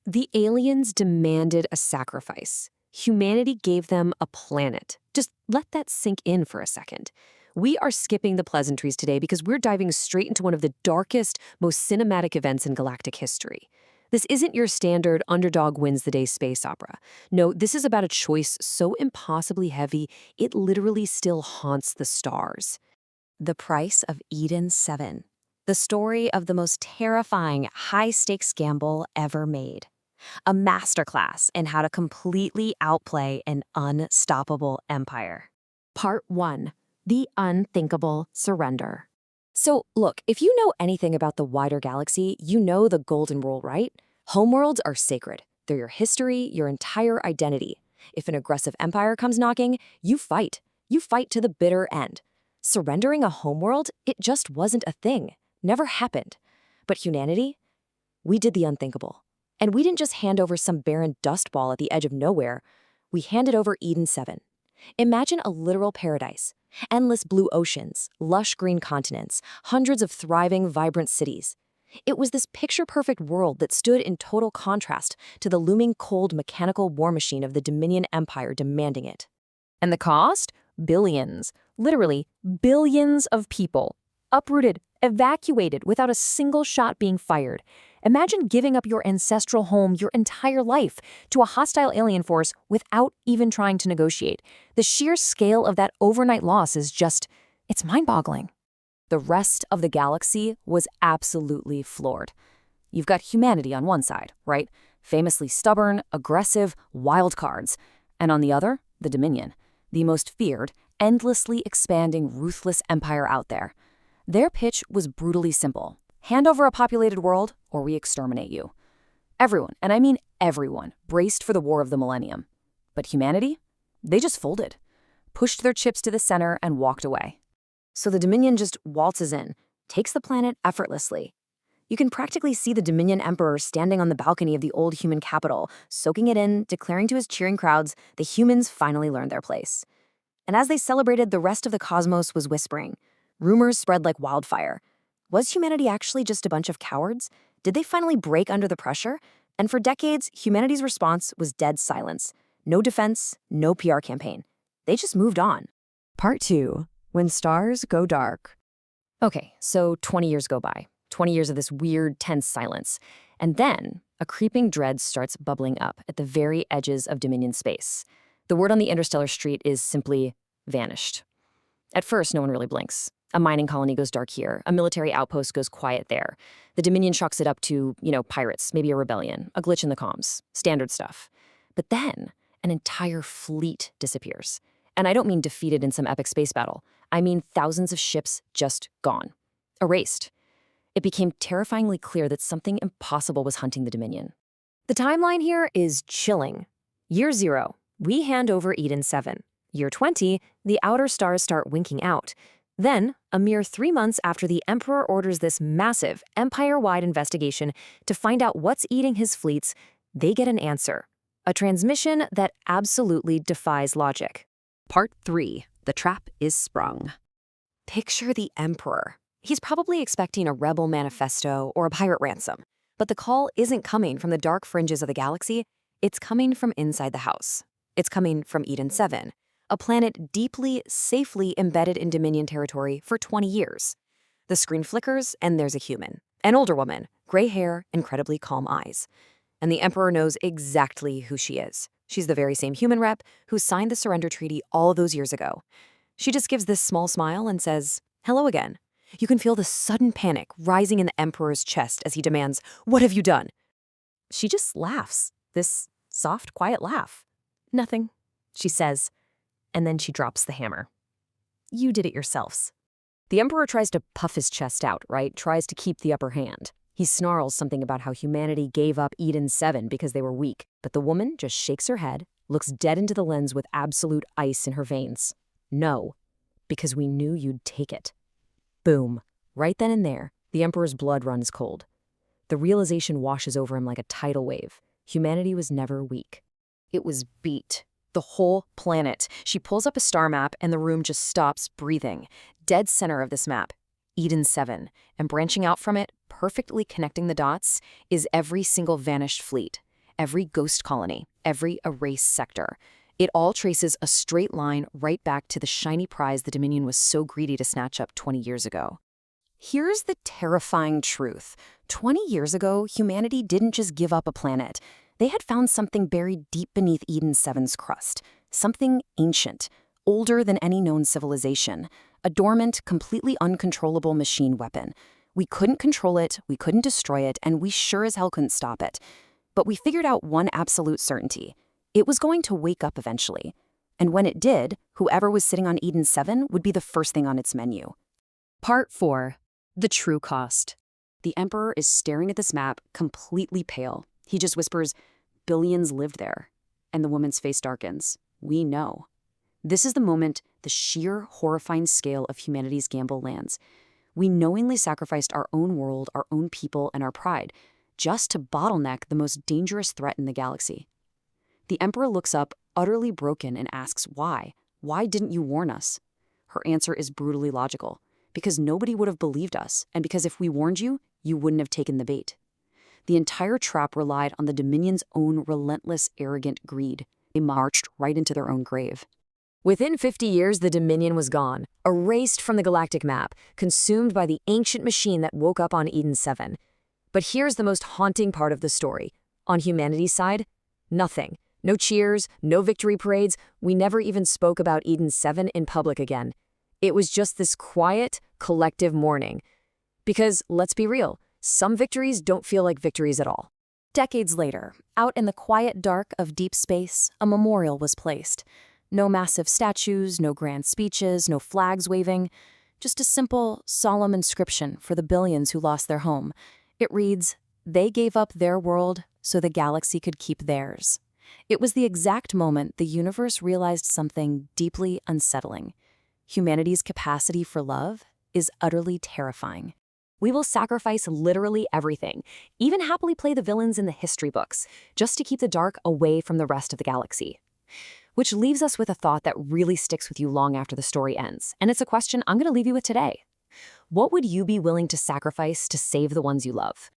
The aliens demanded a sacrifice. Humanity gave them a planet. Just let that sink in for a second. We are skipping the pleasantries today because we're diving straight into one of the darkest, most cinematic events in galactic history. This isn't your standard underdog wins the day space opera. No, this is about a choice so impossibly heavy, it literally still haunts the stars. The Price of Eden 7. The story of the most terrifying, high-stakes gamble ever made. A masterclass in how to completely outplay an unstoppable empire. Part 1. The Unthinkable Surrender. So, look, if you know anything about the wider galaxy, you know the golden rule, right? Homeworlds are sacred. They're your history, your entire identity. If an aggressive empire comes knocking, you fight. You fight to the bitter end. Surrendering a homeworld, it just wasn't a thing. Never happened. But humanity? We did the unthinkable. And we didn't just hand over some barren dust ball at the edge of nowhere. We handed over Eden 7. Imagine a literal paradise. Endless blue oceans, lush green continents, hundreds of thriving, vibrant cities. It was this picture-perfect world that stood in total contrast to the looming cold mechanical war machine of the Dominion Empire demanding it. And the cost? Billions. Literally, billions of people. Uprooted, evacuated without a single shot being fired. Imagine giving up your ancestral home your entire life to a hostile alien force without even trying to negotiate. The sheer scale of that overnight loss is just, it's mind-boggling. The rest of the galaxy was absolutely floored. You've got humanity on one side, right? Famously stubborn, aggressive, wild cards. And on the other, the Dominion, the most feared, endlessly expanding, ruthless empire out there. Their pitch was brutally simple. Hand over a populated world, or we exterminate you. Everyone, and I mean everyone, braced for the war of the millennium. But humanity? They just folded, pushed their chips to the center, and walked away. So the Dominion just waltzes in, takes the planet effortlessly. You can practically see the Dominion Emperor standing on the balcony of the old human capital, soaking it in, declaring to his cheering crowds, the humans finally learned their place. And as they celebrated, the rest of the cosmos was whispering. Rumors spread like wildfire. Was humanity actually just a bunch of cowards? Did they finally break under the pressure? And for decades, humanity's response was dead silence. No defense, no PR campaign. They just moved on. Part 2. When Stars Go Dark. Okay, so 20 years go by. 20 years of this weird, tense silence. And then, a creeping dread starts bubbling up at the very edges of Dominion space. The word on the interstellar street is simply vanished. At first, no one really blinks. A mining colony goes dark here. A military outpost goes quiet there. The Dominion chalks it up to, pirates, maybe a rebellion, a glitch in the comms, standard stuff. But then, an entire fleet disappears. And I don't mean defeated in some epic space battle. I mean thousands of ships just gone. Erased. It became terrifyingly clear that something impossible was hunting the Dominion. The timeline here is chilling. Year 0, we hand over Eden 7. Year 20, the outer stars start winking out. Then, a mere 3 months after the Emperor orders this massive, empire-wide investigation to find out what's eating his fleets, they get an answer. A transmission that absolutely defies logic. Part 3. The trap is sprung. Picture the Emperor. He's probably expecting a rebel manifesto or a pirate ransom. But the call isn't coming from the dark fringes of the galaxy. It's coming from inside the house. It's coming from Eden 7. A planet deeply, safely embedded in Dominion territory for 20 years. The screen flickers, and there's a human. An older woman, gray hair, incredibly calm eyes. And the Emperor knows exactly who she is. She's the very same human rep who signed the surrender treaty all those years ago. She just gives this small smile and says, "Hello again." You can feel the sudden panic rising in the Emperor's chest as he demands, "What have you done?" She just laughs, this soft, quiet laugh. "Nothing," she says. And then she drops the hammer. "You did it yourselves." The Emperor tries to puff his chest out, right? Tries to keep the upper hand. He snarls something about how humanity gave up Eden 7 because they were weak. But the woman just shakes her head, looks dead into the lens with absolute ice in her veins. "No, because we knew you'd take it." Boom. Right then and there, the Emperor's blood runs cold. The realization washes over him like a tidal wave. Humanity was never weak. It was beat. The whole planet. She pulls up a star map and the room just stops breathing. Dead center of this map, Eden 7. And branching out from it, perfectly connecting the dots, is every single vanished fleet. every ghost colony, every erased sector. It all traces a straight line right back to the shiny prize the Dominion was so greedy to snatch up 20 years ago. Here's the terrifying truth. 20 years ago, humanity didn't just give up a planet. They had found something buried deep beneath Eden 7's crust, something ancient, older than any known civilization, a dormant, completely uncontrollable machine weapon. We couldn't control it, we couldn't destroy it, and we sure as hell couldn't stop it. But we figured out one absolute certainty. It was going to wake up eventually. And when it did, whoever was sitting on Eden 7 would be the first thing on its menu. Part 4. The True Cost. The Emperor is staring at this map, completely pale. He just whispers, "Billions lived there." And the woman's face darkens. We know. This is the moment the sheer, horrifying scale of humanity's gamble lands. We knowingly sacrificed our own world, our own people, and our pride, just to bottleneck the most dangerous threat in the galaxy. The Emperor looks up, utterly broken, and asks, why? Why didn't you warn us? Her answer is brutally logical. Because nobody would have believed us, and because if we warned you, you wouldn't have taken the bait. The entire trap relied on the Dominion's own relentless, arrogant greed. They marched right into their own grave. Within 50 years, the Dominion was gone, erased from the galactic map, consumed by the ancient machine that woke up on Eden 7. But here's the most haunting part of the story. On humanity's side, nothing. No cheers, no victory parades. We never even spoke about Eden 7 in public again. It was just this quiet, collective mourning. Because, let's be real, some victories don't feel like victories at all. Decades later, out in the quiet dark of deep space, a memorial was placed. No massive statues, no grand speeches, no flags waving, just a simple, solemn inscription for the billions who lost their home. It reads, "They gave up their world so the galaxy could keep theirs." It was the exact moment the universe realized something deeply unsettling. Humanity's capacity for love is utterly terrifying. We will sacrifice literally everything, even happily play the villains in the history books, just to keep the dark away from the rest of the galaxy. Which leaves us with a thought that really sticks with you long after the story ends, and it's a question I'm going to leave you with today. What would you be willing to sacrifice to save the ones you love?